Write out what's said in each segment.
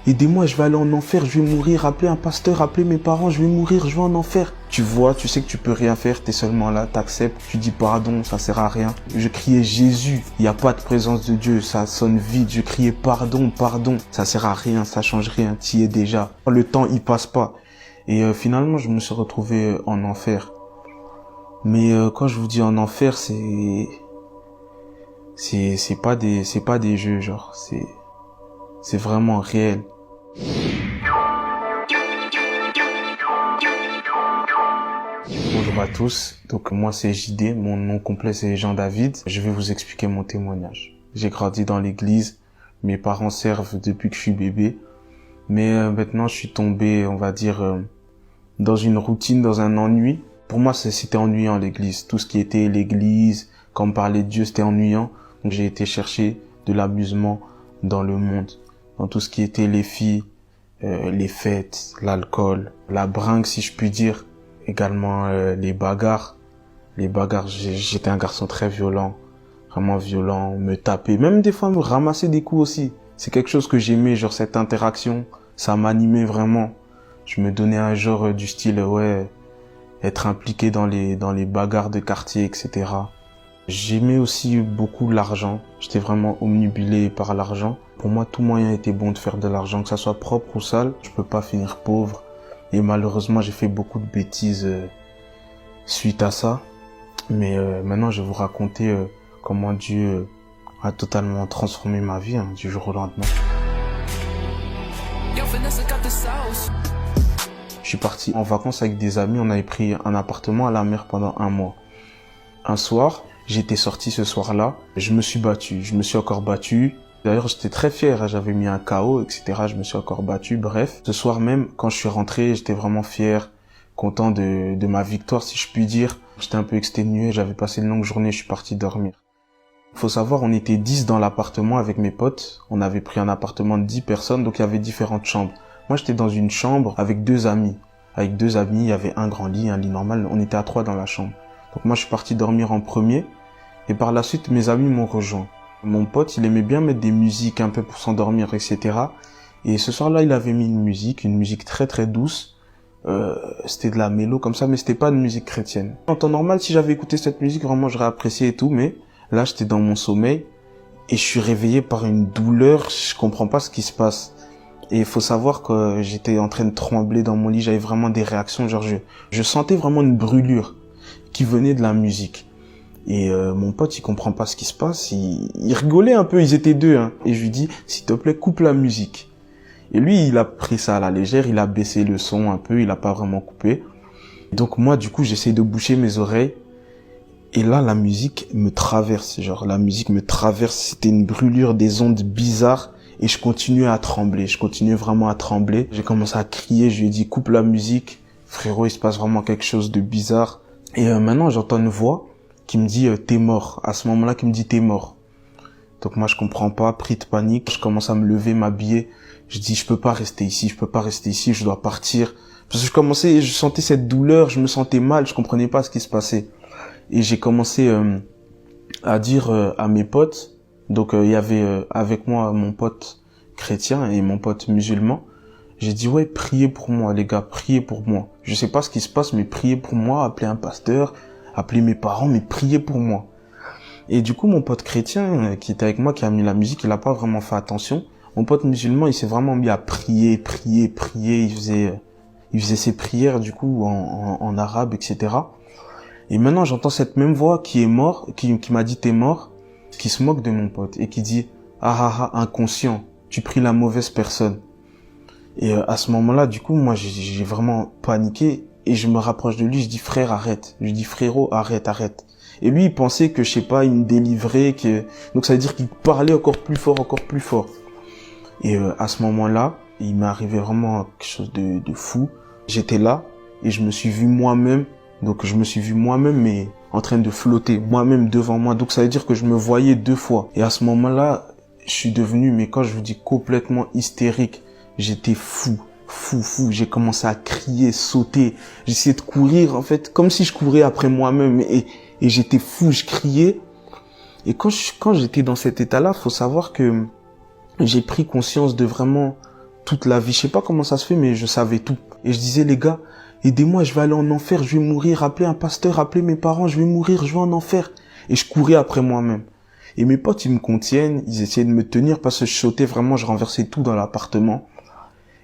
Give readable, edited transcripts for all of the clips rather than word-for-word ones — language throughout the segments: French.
Aidez-moi, je vais aller en enfer, je vais mourir, appelez un pasteur, appelez mes parents, je vais mourir, je vais en enfer. Tu vois, tu sais que tu peux rien faire, t'es seulement là, t'acceptes, tu dis pardon, ça sert à rien. Je criais Jésus, il n'y a pas de présence de Dieu, ça sonne vide, je criais pardon, pardon, ça sert à rien, ça change rien, t'y es déjà. Le temps, il passe pas. Et finalement, je me suis retrouvé en enfer. Mais quand je vous dis en enfer, c'est pas des jeux, genre, c'est vraiment réel. Bonjour à tous, donc moi c'est JD, mon nom complet c'est Jean-David. Je vais vous expliquer mon témoignage. J'ai grandi dans l'église, mes parents servent depuis que je suis bébé, mais maintenant je suis tombé, on va dire, dans une routine, dans un ennui. Pour moi c'était ennuyant l'église, tout ce qui était l'église, quand on parlait de Dieu c'était ennuyant, donc j'ai été chercher de l'amusement dans le monde, dans tout ce qui était les filles, les fêtes, l'alcool, la bringue si je puis dire, également les bagarres. J'étais un garçon très violent, vraiment violent, me taper, même des fois me ramasser des coups aussi. C'est quelque chose que j'aimais, genre cette interaction, ça m'animait vraiment. Je me donnais un genre du style, ouais, être impliqué dans les bagarres de quartier, etc. J'aimais aussi beaucoup l'argent. J'étais vraiment omnibulé par l'argent. Pour moi, tout moyen était bon de faire de l'argent, que ça soit propre ou sale. Je peux pas finir pauvre. Et malheureusement, j'ai fait beaucoup de bêtises suite à ça. Mais maintenant, je vais vous raconter comment Dieu a totalement transformé ma vie du jour au lendemain. Je suis parti en vacances avec des amis. On avait pris un appartement à la mer pendant 1 mois. Un soir, j'étais sorti ce soir-là. Je me suis battu. Je me suis encore battu. D'ailleurs, j'étais très fier. J'avais mis un KO, etc. Je me suis encore battu. Bref, ce soir même, quand je suis rentré, j'étais vraiment fier, content de ma victoire, si je puis dire. J'étais un peu exténué. J'avais passé une longue journée. Je suis parti dormir. Faut savoir, on était 10 dans l'appartement avec mes potes. On avait pris un appartement de 10 personnes, donc il y avait différentes chambres. Moi, j'étais dans une chambre avec 2 amis. Avec 2 amis, il y avait un grand lit, un lit normal. On était à 3 dans la chambre. Donc moi, je suis parti dormir en premier. Et par la suite, mes amis m'ont rejoint. Mon pote, il aimait bien mettre des musiques un peu pour s'endormir, etc. Et ce soir-là, il avait mis une musique très très douce. C'était de la mélo comme ça, mais c'était pas de musique chrétienne. En temps normal, si j'avais écouté cette musique, vraiment, j'aurais apprécié et tout. Mais là, j'étais dans mon sommeil et je suis réveillé par une douleur. Je comprends pas ce qui se passe. Et il faut savoir que j'étais en train de trembler dans mon lit. J'avais vraiment des réactions. Genre, je sentais vraiment une brûlure qui venait de la musique. Et mon pote, il comprend pas ce qui se passe. Il rigolait un peu. Ils étaient 2. Et je lui dis, s'il te plaît, coupe la musique. Et lui, il a pris ça à la légère. Il a baissé le son un peu. Il a pas vraiment coupé. Donc moi, du coup, j'essaie de boucher mes oreilles. Et là, la musique me traverse. Genre, la musique me traverse. C'était une brûlure, des ondes bizarres. Et je continuais à trembler. Je continuais vraiment à trembler. J'ai commencé à crier. Je lui ai dit, coupe la musique. Frérot, il se passe vraiment quelque chose de bizarre. Et maintenant, j'entends une voix qui me dit, t'es mort. À ce moment-là, qui me dit, t'es mort. Donc moi, je comprends pas. Pris de panique. Je commence à me lever, m'habiller. Je dis, je peux pas rester ici. Je dois partir. Parce que je sentais cette douleur. Je me sentais mal. Je comprenais pas ce qui se passait. Et j'ai commencé à dire à mes potes. Donc il y avait avec moi mon pote chrétien et mon pote musulman. J'ai dit ouais, priez pour moi les gars, priez pour moi. Je sais pas ce qui se passe, mais priez pour moi, appelez un pasteur, appelez mes parents, mais priez pour moi. Et du coup mon pote chrétien qui était avec moi, qui a mis la musique, il a pas vraiment fait attention. Mon pote musulman, il s'est vraiment mis à prier. Il faisait ses prières du coup en arabe, etc. Et maintenant j'entends cette même voix qui est mort, qui m'a dit t'es mort, qui se moque de mon pote et qui dit inconscient, tu pries la mauvaise personne. Et à ce moment-là, du coup, moi j'ai vraiment paniqué et je me rapproche de lui, je dis frère arrête, je dis frérot arrête. Et lui il pensait que je sais pas, il me délivrait, donc ça veut dire qu'il parlait encore plus fort. Et à ce moment-là, il m'est arrivé vraiment quelque chose de fou. J'étais là et je me suis vu moi-même, mais en train de flotter, moi-même devant moi. Donc ça veut dire que je me voyais 2 fois. Et à ce moment-là, je suis devenu, mais quand je vous dis complètement hystérique, j'étais fou. J'ai commencé à crier, sauter. J'essayais de courir, en fait, comme si je courais après moi-même. Et j'étais fou, je criais. Et quand j'étais dans cet état-là, faut savoir que j'ai pris conscience de vraiment toute la vie. Je sais pas comment ça se fait, mais je savais tout. Et je disais, les gars, aidez-moi, je vais aller en enfer, je vais mourir. Appelez un pasteur, appelez mes parents, je vais mourir, je vais en enfer. Et je courais après moi-même. Et mes potes, ils me contiennent, ils essayaient de me tenir parce que je sautais vraiment, je renversais tout dans l'appartement.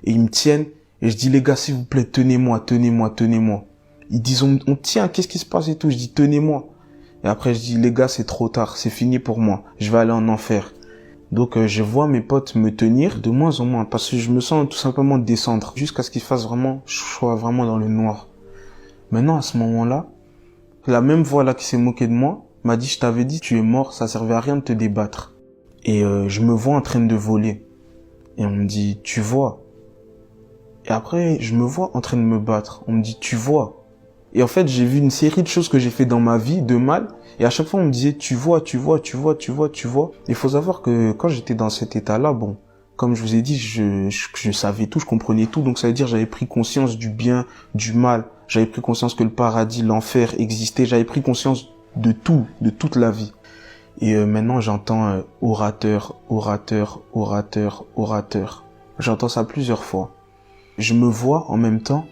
Et ils me tiennent. Et je dis, les gars, s'il vous plaît, tenez-moi, tenez-moi, tenez-moi. Ils disent, on tient, qu'est-ce qui se passe et tout. Je dis, tenez-moi. Et après, je dis, les gars, c'est trop tard, c'est fini pour moi. Je vais aller en enfer. Donc, je vois mes potes me tenir de moins en moins parce que je me sens tout simplement descendre jusqu'à ce qu'il fasse vraiment, je sois vraiment dans le noir. Maintenant, à ce moment-là, la même voix là qui s'est moquée de moi m'a dit, je t'avais dit, tu es mort, ça servait à rien de te débattre. Et je me vois en train de voler. Et on me dit, tu vois. Et après, je me vois en train de me battre. On me dit, tu vois. Et en fait, j'ai vu une série de choses que j'ai fait dans ma vie, de mal. Et à chaque fois, on me disait, tu vois, tu vois, tu vois, tu vois, tu vois. Il faut savoir que quand j'étais dans cet état-là, bon, comme je vous ai dit, je savais tout, je comprenais tout. Donc ça veut dire, j'avais pris conscience du bien, du mal. J'avais pris conscience que le paradis, l'enfer existait. J'avais pris conscience de tout, de toute la vie. Et maintenant, j'entends orateur, orateur, orateur, orateur. J'entends ça plusieurs fois. Je me vois en même temps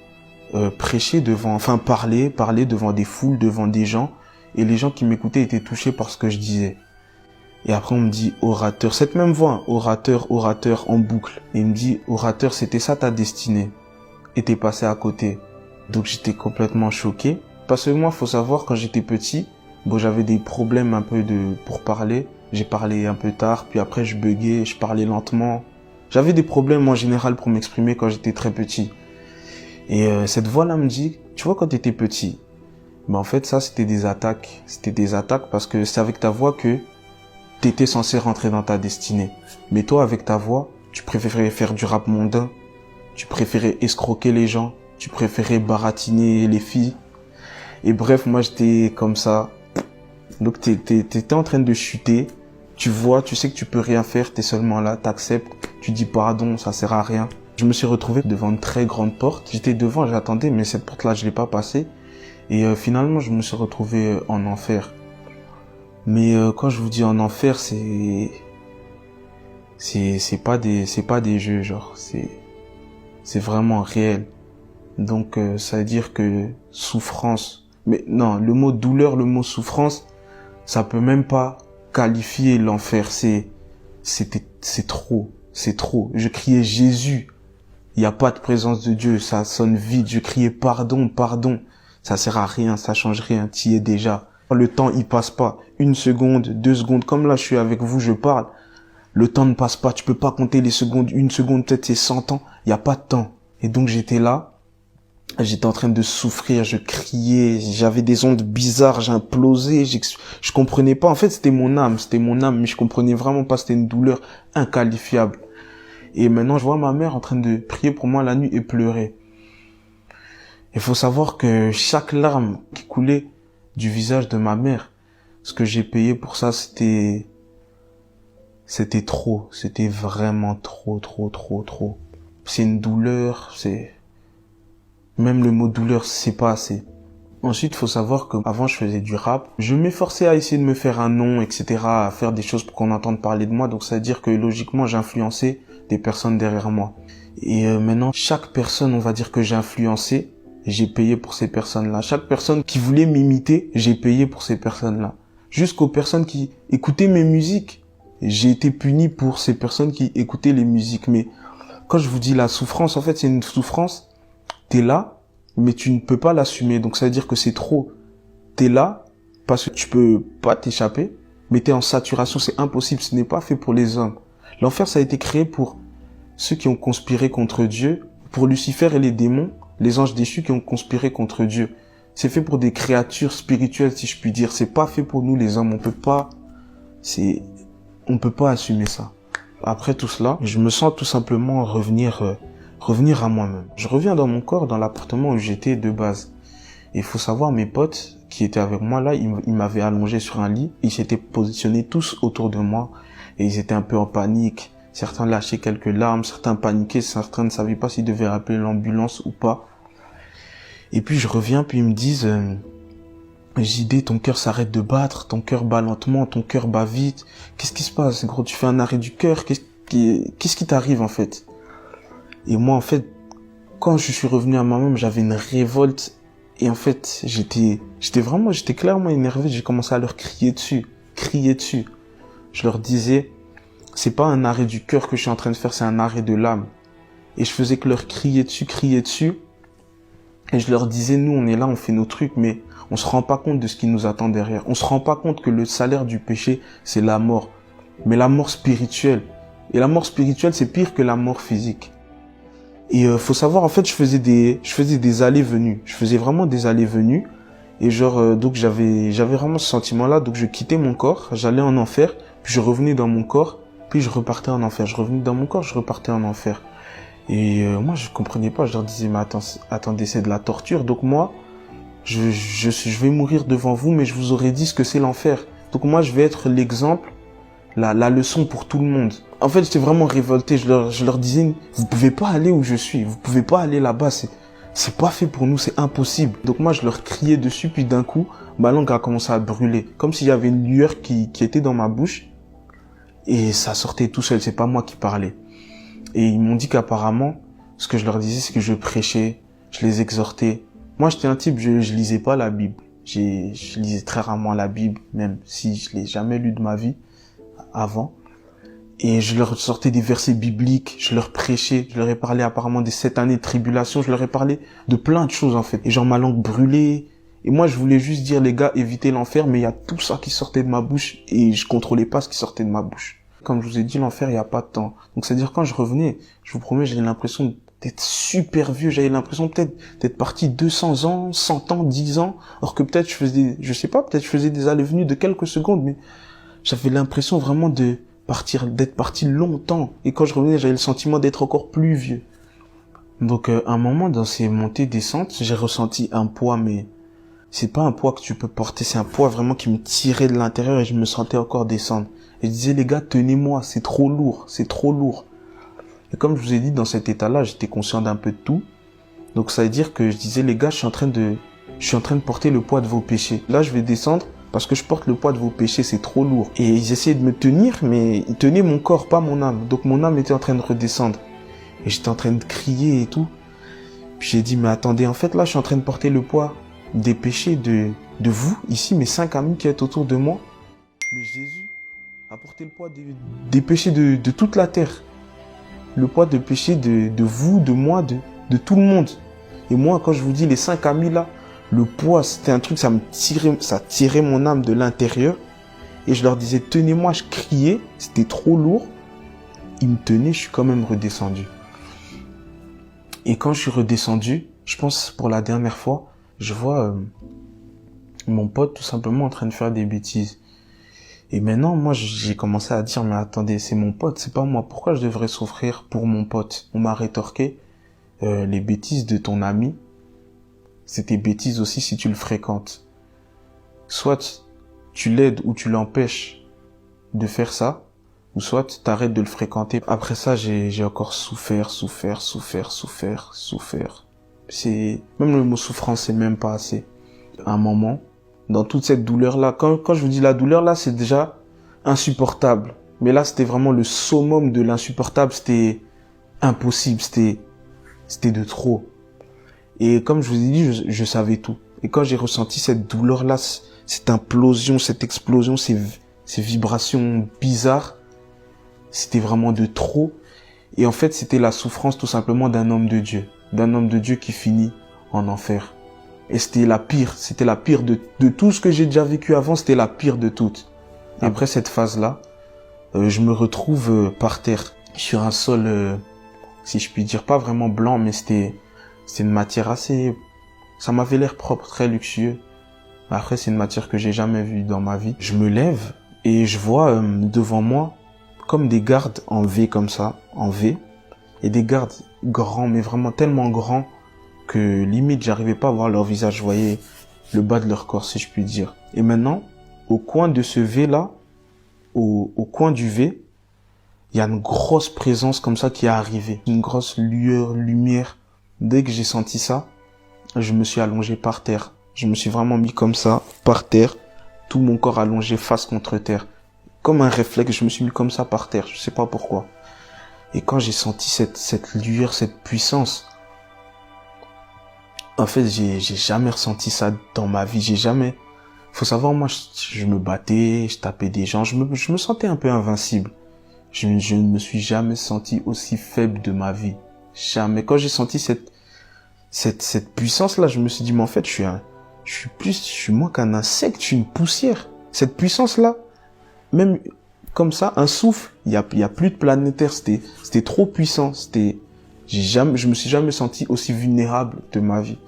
prêcher devant, enfin parler devant des foules, devant des gens. Et les gens qui m'écoutaient étaient touchés par ce que je disais. Et après, on me dit orateur. Cette même voix, orateur, orateur en boucle. Et il me dit, orateur, c'était ça ta destinée. Et t'es passé à côté. Donc j'étais complètement choqué. Parce que moi, faut savoir, quand j'étais petit, bon, j'avais des problèmes un peu pour parler. J'ai parlé un peu tard, puis après je buguais, je parlais lentement. J'avais des problèmes en général pour m'exprimer quand j'étais très petit. Et cette voix-là me dit, tu vois, quand t'étais petit, ben en fait ça c'était des attaques. C'était des attaques parce que c'est avec ta voix que t'étais censé rentrer dans ta destinée. Mais toi, avec ta voix, tu préférais faire du rap mondain, tu préférais escroquer les gens, tu préférais baratiner les filles. Et bref, moi j'étais comme ça. Donc t'étais en train de chuter. Tu vois, tu sais que tu peux rien faire, t'es seulement là, t'acceptes, tu dis pardon, ça sert à rien. Je me suis retrouvé devant une très grande porte. J'étais devant, j'attendais, mais cette porte-là, je l'ai pas passée. Et finalement, je me suis retrouvé en enfer. Mais quand je vous dis en enfer, c'est pas des jeux, genre, c'est vraiment réel. Donc ça veut dire que souffrance. Mais non, le mot douleur, le mot souffrance, ça peut même pas qualifier l'enfer. C'est trop. C'est trop. Je criais Jésus. Il n'y a pas de présence de Dieu. Ça sonne vide. Je criais pardon, pardon. Ça sert à rien. Ça change rien. T'y es déjà. Le temps, il passe pas. 1 seconde, 2 secondes. Comme là, je suis avec vous, je parle. Le temps ne passe pas. Tu peux pas compter les secondes. 1 seconde, peut-être c'est 100 ans. Il n'y a pas de temps. Et donc, j'étais là. J'étais en train de souffrir, je criais, j'avais des ondes bizarres, j'implosais, je comprenais pas. En fait, c'était mon âme, mais je comprenais vraiment pas, c'était une douleur inqualifiable. Et maintenant, je vois ma mère en train de prier pour moi la nuit et pleurer. Il faut savoir que chaque larme qui coulait du visage de ma mère, ce que j'ai payé pour ça, c'était trop, c'était vraiment trop. C'est une douleur, même le mot douleur, c'est pas assez. Ensuite, faut savoir que avant je faisais du rap. Je m'efforçais à essayer de me faire un nom, etc., à faire des choses pour qu'on entende parler de moi. Donc, ça veut dire que logiquement, j'influençais des personnes derrière moi. Et maintenant, chaque personne, on va dire que j'ai influencé, j'ai payé pour ces personnes-là. Chaque personne qui voulait m'imiter, j'ai payé pour ces personnes-là. Jusqu'aux personnes qui écoutaient mes musiques, j'ai été puni pour ces personnes qui écoutaient les musiques. Mais quand je vous dis la souffrance, en fait, c'est une souffrance. T'es là, mais tu ne peux pas l'assumer. Donc ça veut dire que c'est trop. T'es là, parce que tu peux pas t'échapper, mais t'es en saturation, c'est impossible. Ce n'est pas fait pour les hommes. L'enfer, ça a été créé pour ceux qui ont conspiré contre Dieu, pour Lucifer et les démons, les anges déchus qui ont conspiré contre Dieu. C'est fait pour des créatures spirituelles, si je puis dire. C'est pas fait pour nous, les hommes. On peut pas assumer ça. Après tout cela, je me sens tout simplement revenir à moi-même. Je reviens dans mon corps, dans l'appartement où j'étais de base. Et il faut savoir, mes potes qui étaient avec moi là, ils m'avaient allongé sur un lit. Ils s'étaient positionnés tous autour de moi. Et ils étaient un peu en panique. Certains lâchaient quelques larmes, certains paniquaient, certains ne savaient pas s'ils devaient appeler l'ambulance ou pas. Et puis je reviens, puis ils me disent, JD, ton cœur s'arrête de battre, ton cœur bat lentement, ton cœur bat vite. Qu'est-ce qui se passe, gros? Tu fais un arrêt du cœur? Qu'est-ce qui t'arrive en fait? Et moi, en fait, quand je suis revenu à moi-même, j'avais une révolte. Et en fait, j'étais clairement énervé. J'ai commencé à leur crier dessus. Je leur disais, c'est pas un arrêt du cœur que je suis en train de faire, c'est un arrêt de l'âme. Et je faisais que leur crier dessus. Et je leur disais, nous, on est là, on fait nos trucs, mais on se rend pas compte de ce qui nous attend derrière. On se rend pas compte que le salaire du péché, c'est la mort. Mais la mort spirituelle. Et la mort spirituelle, c'est pire que la mort physique. Et faut savoir, en fait, je faisais des allées-venues. Je faisais vraiment des allées-venues. Et donc j'avais vraiment ce sentiment-là. Donc je quittais mon corps, j'allais en enfer, puis je revenais dans mon corps, puis je repartais en enfer. Je revenais dans mon corps, je repartais en enfer. Et moi, je comprenais pas. Je leur disais, mais attendez, c'est de la torture. Donc moi, je vais mourir devant vous, mais je vous aurais dit ce que c'est l'enfer. Donc moi, je vais être l'exemple, la leçon pour tout le monde. En fait, j'étais vraiment révolté. Je leur disais, vous pouvez pas aller où je suis. Vous pouvez pas aller là-bas. C'est pas fait pour nous. C'est impossible. Donc moi, je leur criais dessus. Puis d'un coup, ma langue a commencé à brûler. Comme s'il y avait une lueur qui était dans ma bouche. Et ça sortait tout seul. C'est pas moi qui parlais. Et ils m'ont dit qu'apparemment, ce que je leur disais, c'est que je prêchais. Je les exhortais. Moi, j'étais un type, je lisais pas la Bible. Je lisais très rarement la Bible, même si je l'ai jamais lu de ma vie avant. Et je leur sortais des versets bibliques, je leur prêchais, je leur ai parlé apparemment des 7 années de tribulation, je leur ai parlé de plein de choses en fait. Et genre ma langue brûlait. Et moi je voulais juste dire les gars, évitez l'enfer, mais il y a tout ça qui sortait de ma bouche et je contrôlais pas ce qui sortait de ma bouche. Comme je vous ai dit, l'enfer, il y a pas de temps. Donc c'est-à-dire quand je revenais, je vous promets, j'avais l'impression d'être super vieux, j'avais l'impression peut-être d'être parti 200 ans, 100 ans, 10 ans, alors que peut-être je faisais des allées-venues de quelques secondes, mais j'avais l'impression vraiment d'être parti longtemps. Et quand je revenais, j'avais le sentiment d'être encore plus vieux. Donc, à un moment, dans ces montées-descentes, j'ai ressenti un poids, mais c'est pas un poids que tu peux porter, c'est un poids vraiment qui me tirait de l'intérieur et je me sentais encore descendre. Et je disais, les gars, tenez-moi, c'est trop lourd. Et comme je vous ai dit, dans cet état-là, j'étais conscient d'un peu de tout. Donc, ça veut dire que je disais, les gars, je suis en train de porter le poids de vos péchés. Là, je vais descendre parce que je porte le poids de vos péchés, c'est trop lourd. Et ils essayaient de me tenir, mais ils tenaient mon corps, pas mon âme. Donc, mon âme était en train de redescendre. Et j'étais en train de crier et tout. Puis j'ai dit, mais attendez, en fait, là, je suis en train de porter le poids des péchés de vous, ici, mes 5 amis qui êtes autour de moi. Mais Jésus a porté le poids des péchés de toute la terre. Le poids des péchés de vous, de moi, de tout le monde. Et moi, quand je vous dis les 5 amis là, le poids, c'était un truc, ça tirait mon âme de l'intérieur. Et je leur disais, tenez-moi, je criais, c'était trop lourd. Ils me tenaient, je suis quand même redescendu. Et quand je suis redescendu, je pense pour la dernière fois, je vois mon pote tout simplement en train de faire des bêtises. Et maintenant, moi, j'ai commencé à dire, mais attendez, c'est mon pote, c'est pas moi. Pourquoi je devrais souffrir pour mon pote? On m'a rétorqué, les bêtises de ton ami, c'est tes bêtises aussi si tu le fréquentes. Soit tu l'aides ou tu l'empêches de faire ça, ou soit t'arrêtes de le fréquenter. Après ça, j'ai encore souffert. Même le mot souffrance, c'est même pas assez. À un moment, dans toute cette douleur-là, quand je vous dis la douleur, là, c'est déjà insupportable. Mais là, c'était vraiment le summum de l'insupportable. C'était impossible. C'était de trop. Et comme je vous ai dit, je savais tout. Et quand j'ai ressenti cette douleur-là, cette implosion, cette explosion, ces vibrations bizarres, c'était vraiment de trop. Et en fait, c'était la souffrance tout simplement d'un homme de Dieu. D'un homme de Dieu qui finit en enfer. Et c'était la pire de tout ce que j'ai déjà vécu avant, c'était la pire de toutes. Et après cette phase-là, je me retrouve par terre, sur un sol, si je puis dire, pas vraiment blanc, mais c'était une matière assez, ça m'avait l'air propre, très luxueux. Après, c'est une matière que j'ai jamais vue dans ma vie. Je me lève et je vois devant moi comme des gardes en V comme ça, en V, et des gardes grands, mais vraiment tellement grands que limite j'arrivais pas à voir leur visage, je voyais le bas de leur corps, si je puis dire. Et maintenant, au coin de ce V là, au coin du V, il y a une grosse présence comme ça qui est arrivée, une grosse lumière. Dès que j'ai senti ça, je me suis allongé par terre. Je me suis vraiment mis comme ça, par terre, tout mon corps allongé face contre terre. Comme un réflexe, je me suis mis comme ça par terre, je sais pas pourquoi. Et quand j'ai senti cette lueur, cette puissance, en fait, j'ai jamais ressenti ça dans ma vie. J'ai jamais... Faut savoir, moi, je me battais, je tapais des gens, je me sentais un peu invincible. Je ne me suis jamais senti aussi faible de ma vie. Jamais. Quand j'ai senti cette puissance-là, je me suis dit, mais en fait, je suis moins qu'un insecte, je suis une poussière. Cette puissance-là, même comme ça, un souffle, il y a plus de planétaire, c'était trop puissant, je me suis jamais senti aussi vulnérable de ma vie.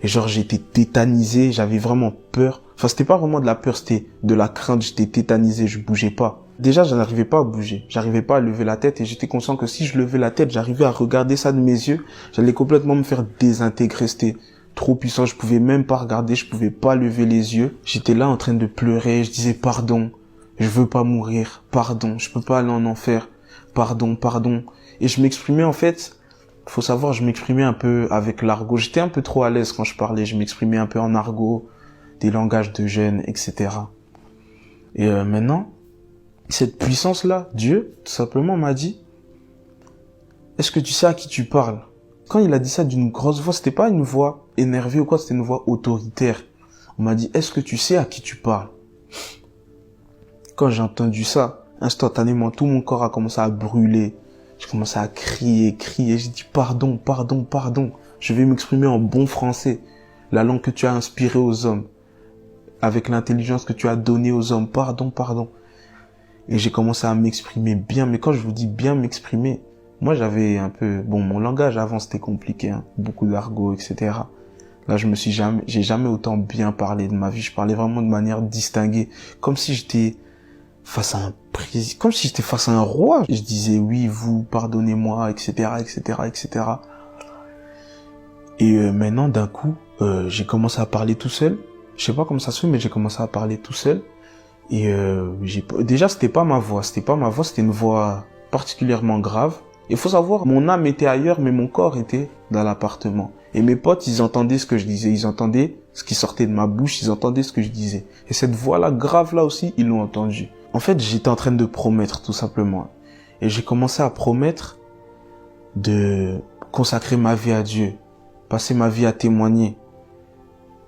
Et genre, j'étais tétanisé, j'avais vraiment peur. Enfin, c'était pas vraiment de la peur, c'était de la crainte, j'étais tétanisé, je bougeais pas. Déjà, je n'arrivais pas à bouger, j'arrivais pas à lever la tête et j'étais conscient que si je levais la tête, j'arrivais à regarder ça de mes yeux, j'allais complètement me faire désintégrer, c'était trop puissant, je pouvais même pas regarder, je pouvais pas lever les yeux. J'étais là en train de pleurer, je disais pardon, je veux pas mourir, pardon, je peux pas aller en enfer, pardon, pardon. Et je m'exprimais en fait, faut savoir, je m'exprimais un peu avec l'argot. J'étais un peu trop à l'aise quand je parlais, je m'exprimais un peu en argot, des langages de jeunes, etc. Et maintenant, cette puissance-là, Dieu, tout simplement m'a dit, est-ce que tu sais à qui tu parles? Quand il a dit ça d'une grosse voix, c'était pas une voix énervée ou quoi, c'était une voix autoritaire. On m'a dit, est-ce que tu sais à qui tu parles? Quand j'ai entendu ça, instantanément, tout mon corps a commencé à brûler. J'ai commencé à crier. J'ai dit pardon, pardon, pardon. Je vais m'exprimer en bon français. La langue que tu as inspirée aux hommes. Avec l'intelligence que tu as donnée aux hommes. Pardon, pardon. Et j'ai commencé à m'exprimer bien. Mais quand je vous dis bien m'exprimer, moi j'avais un peu... Bon, mon langage avant c'était compliqué. Hein, beaucoup d'argot, etc. Là, j'ai jamais autant bien parlé de ma vie. Je parlais vraiment de manière distinguée. Comme si j'étais face à un président, comme si j'étais face à un roi. Je disais oui, vous, pardonnez-moi, etc., etc., etc. Et maintenant, d'un coup, j'ai commencé à parler tout seul. Je sais pas comment ça se fait, mais j'ai commencé à parler tout seul. Et déjà, c'était pas ma voix, c'était une voix particulièrement grave. Il faut savoir, mon âme était ailleurs, mais mon corps était dans l'appartement. Et mes potes, ils entendaient ce que je disais, ils entendaient ce qui sortait de ma bouche, ils entendaient ce que je disais. Et cette voix-là, grave-là aussi, ils l'ont entendu. En fait, j'étais en train de promettre, tout simplement. Et j'ai commencé à promettre de consacrer ma vie à Dieu, passer ma vie à témoigner,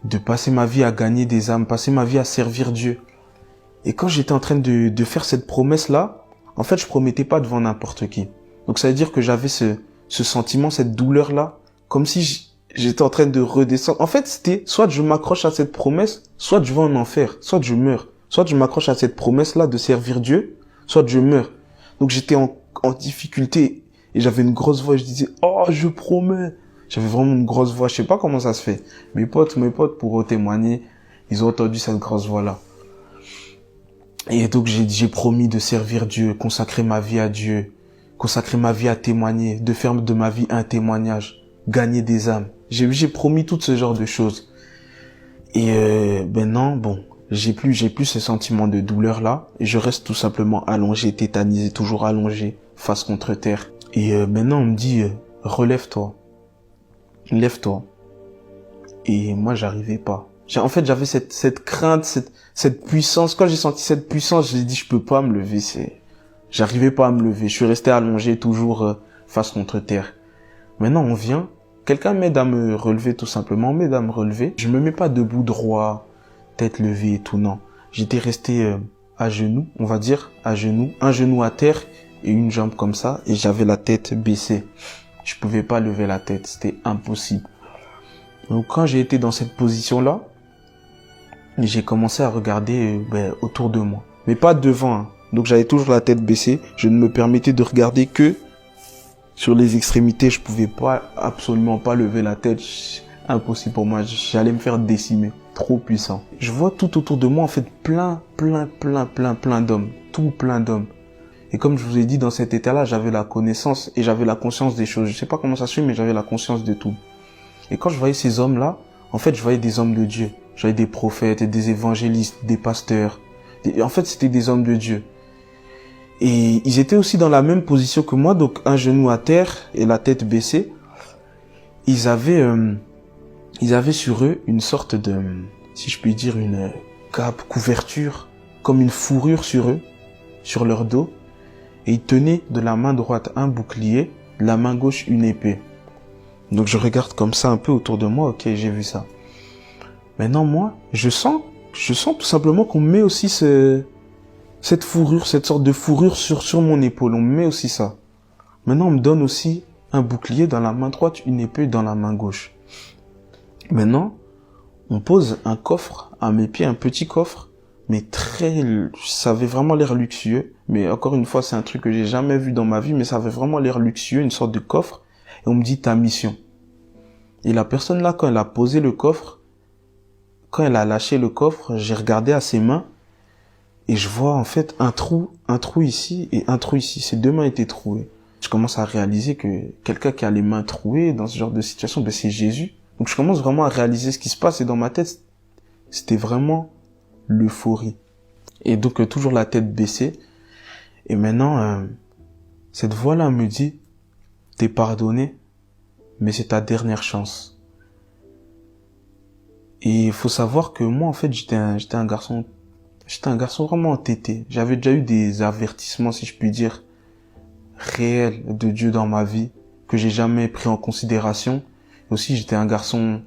de passer ma vie à gagner des âmes, passer ma vie à servir Dieu. Et quand j'étais en train de faire cette promesse-là, en fait, je promettais pas devant n'importe qui. Donc ça veut dire que j'avais ce sentiment, cette douleur-là, comme si j'étais en train de redescendre. En fait, c'était soit je m'accroche à cette promesse, soit je vais en enfer, soit je meurs. Soit je m'accroche à cette promesse-là de servir Dieu, soit je meurs. Donc j'étais en difficulté et j'avais une grosse voix et je disais « Oh, je promets !» J'avais vraiment une grosse voix, je sais pas comment ça se fait. Mes potes pour témoigner, ils ont entendu cette grosse voix-là. Et donc j'ai promis de servir Dieu, consacrer ma vie à Dieu, consacrer ma vie à témoigner, de faire de ma vie un témoignage, gagner des âmes. J'ai promis tout ce genre de choses. Et maintenant, bon, j'ai plus ce sentiment de douleur là, et je reste tout simplement allongé, tétanisé, toujours allongé, face contre terre. Et maintenant on me dit relève-toi, lève-toi. Et moi j'arrivais pas. En fait j'avais cette crainte, cette puissance. Quand j'ai senti cette puissance, j'ai dit je peux pas me lever. J'arrivais pas à me lever. Je suis resté allongé toujours face contre terre. Maintenant on vient, quelqu'un m'aide à me relever tout simplement, m'aide à me relever. Je me mets pas debout droit, tête levée et tout, non. J'étais resté à genoux, on va dire, à genoux, un genou à terre et une jambe comme ça, et j'avais la tête baissée. Je pouvais pas lever la tête, c'était impossible. Donc quand j'ai été dans cette position-là, j'ai commencé à regarder autour de moi, mais pas devant. Hein. Donc j'avais toujours la tête baissée, je ne me permettais de regarder que sur les extrémités. Je pouvais pas, absolument pas lever la tête, impossible pour moi, j'allais me faire décimer, trop puissant. Je vois tout autour de moi en fait plein d'hommes, tout plein d'hommes. Et comme je vous ai dit, dans cet état-là, j'avais la connaissance et j'avais la conscience des choses. Je sais pas comment ça se fait, mais j'avais la conscience de tout. Et quand je voyais ces hommes-là, en fait, je voyais des hommes de Dieu. Je voyais des prophètes, des évangélistes, des pasteurs. En fait, c'était des hommes de Dieu. Et ils étaient aussi dans la même position que moi, donc un genou à terre et la tête baissée. Ils avaient sur eux une sorte de, si je puis dire, une cape, couverture, comme une fourrure sur eux, sur leur dos. Et il tenait de la main droite un bouclier, de la main gauche une épée. Donc je regarde comme ça un peu autour de moi, ok, j'ai vu ça. Maintenant moi, je sens tout simplement qu'on met aussi cette fourrure, cette sorte de fourrure sur mon épaule, on me met aussi ça. Maintenant on me donne aussi un bouclier dans la main droite, une épée dans la main gauche. Maintenant, on pose un coffre à mes pieds, un petit coffre, mais ça avait vraiment l'air luxueux. Mais encore une fois, c'est un truc que j'ai jamais vu dans ma vie, mais ça avait vraiment l'air luxueux, une sorte de coffre. Et on me dit ta mission. Et la personne là, quand elle a posé le coffre, quand elle a lâché le coffre, j'ai regardé à ses mains et je vois en fait un trou ici et un trou ici. Ses deux mains étaient trouées. Je commence à réaliser que quelqu'un qui a les mains trouées dans ce genre de situation, ben c'est Jésus. Donc je commence vraiment à réaliser ce qui se passe et dans ma tête, c'était vraiment l'euphorie. Et donc toujours la tête baissée. Et maintenant, cette voix-là me dit, t'es pardonné, mais c'est ta dernière chance. Et il faut savoir que moi, en fait, j'étais un garçon vraiment entêté. J'avais déjà eu des avertissements, si je puis dire, réels de Dieu dans ma vie, que j'ai jamais pris en considération. Et aussi, j'étais un garçon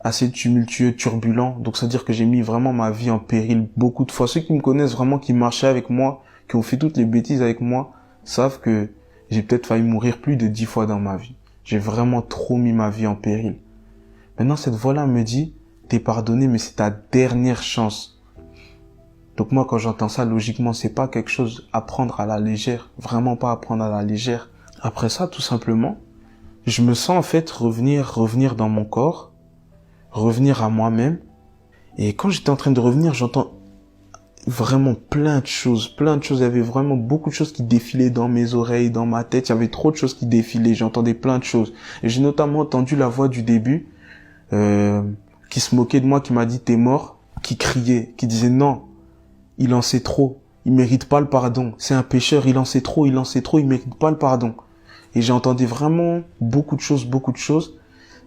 assez tumultueux, turbulent. Donc, ça veut dire que j'ai mis vraiment ma vie en péril beaucoup de fois. Ceux qui me connaissent vraiment, qui marchaient avec moi, qui ont fait toutes les bêtises avec moi, savent que j'ai peut-être failli mourir plus de 10 fois dans ma vie. J'ai vraiment trop mis ma vie en péril. Maintenant, cette voix-là me dit, t'es pardonné, mais c'est ta dernière chance. Donc moi, quand j'entends ça, logiquement, c'est pas quelque chose à prendre à la légère. Vraiment pas à prendre à la légère. Après ça, tout simplement, je me sens en fait revenir dans mon corps, revenir à moi-même. Et quand j'étais en train de revenir, j'entends vraiment plein de choses. Il y avait vraiment beaucoup de choses qui défilaient dans mes oreilles, dans ma tête. Il y avait trop de choses qui défilaient. J'entendais plein de choses. Et j'ai notamment entendu la voix du début, qui se moquait de moi, qui m'a dit t'es mort, qui criait, qui disait non, il en sait trop, il mérite pas le pardon, c'est un pécheur, il en sait trop, il mérite pas le pardon. Et j'ai entendu vraiment beaucoup de choses,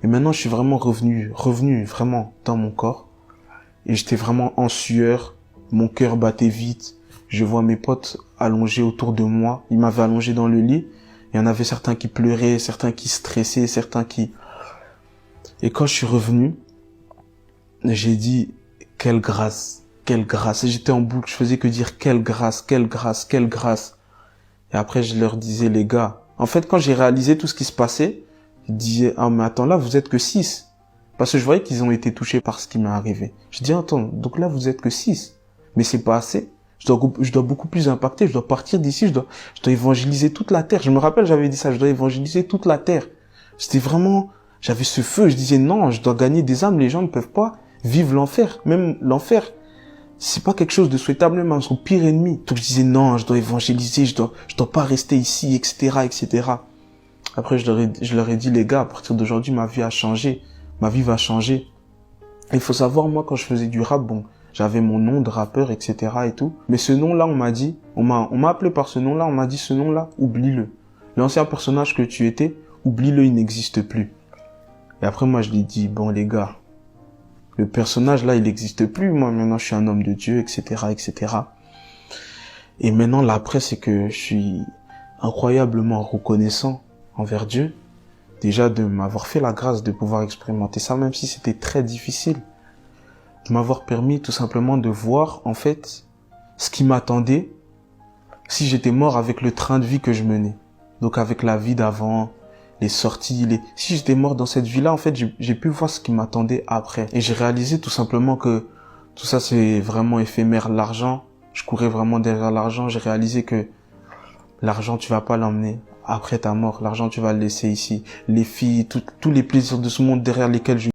et maintenant je suis vraiment revenu vraiment dans mon corps, et j'étais vraiment en sueur, mon cœur battait vite, je vois mes potes allongés autour de moi, ils m'avaient allongé dans le lit, il y en avait certains qui pleuraient, certains qui stressaient, Et quand je suis revenu, j'ai dit, quelle grâce. Et j'étais en boucle, je faisais que dire, quelle grâce. Et après, je leur disais, les gars, en fait, quand j'ai réalisé tout ce qui se passait, je disais, ah, mais attends, là, vous êtes que 6. Parce que je voyais qu'ils ont été touchés par ce qui m'est arrivé. Je dis, attends, donc là, vous êtes que 6. Mais c'est pas assez. Je dois beaucoup plus impacter, je dois partir d'ici, je dois évangéliser toute la terre. Je me rappelle, j'avais dit ça, je dois évangéliser toute la terre. C'était vraiment, j'avais ce feu, je disais non, je dois gagner des âmes, les gens ne peuvent pas vivre l'enfer. Même l'enfer, c'est pas quelque chose de souhaitable, même à son pire ennemi. Donc je disais non, je dois évangéliser, je dois pas rester ici, etc. Après je leur ai dit les gars, à partir d'aujourd'hui ma vie a changé, ma vie va changer. Il faut savoir, moi quand je faisais du rap, bon, j'avais mon nom de rappeur, etc. et tout. Mais ce nom-là, on m'a appelé par ce nom-là, on m'a dit ce nom-là, oublie-le. L'ancien personnage que tu étais, oublie-le, il n'existe plus. Et après, moi, je lui ai dit, bon, les gars, le personnage là, il n'existe plus. Moi, maintenant, je suis un homme de Dieu, etc. Et maintenant, l'après, c'est que je suis incroyablement reconnaissant envers Dieu. Déjà, de m'avoir fait la grâce de pouvoir expérimenter ça, même si c'était très difficile. De m'avoir permis tout simplement de voir, en fait, ce qui m'attendait si j'étais mort avec le train de vie que je menais. Donc, avec la vie d'avant, les sorties, si j'étais mort dans cette vie-là, en fait, j'ai pu voir ce qui m'attendait après. Et j'ai réalisé tout simplement que tout ça, c'est vraiment éphémère. L'argent, je courais vraiment derrière l'argent. J'ai réalisé que l'argent, tu vas pas l'emmener après ta mort. L'argent, tu vas le laisser ici. Les filles, tous les plaisirs de ce monde derrière lesquels je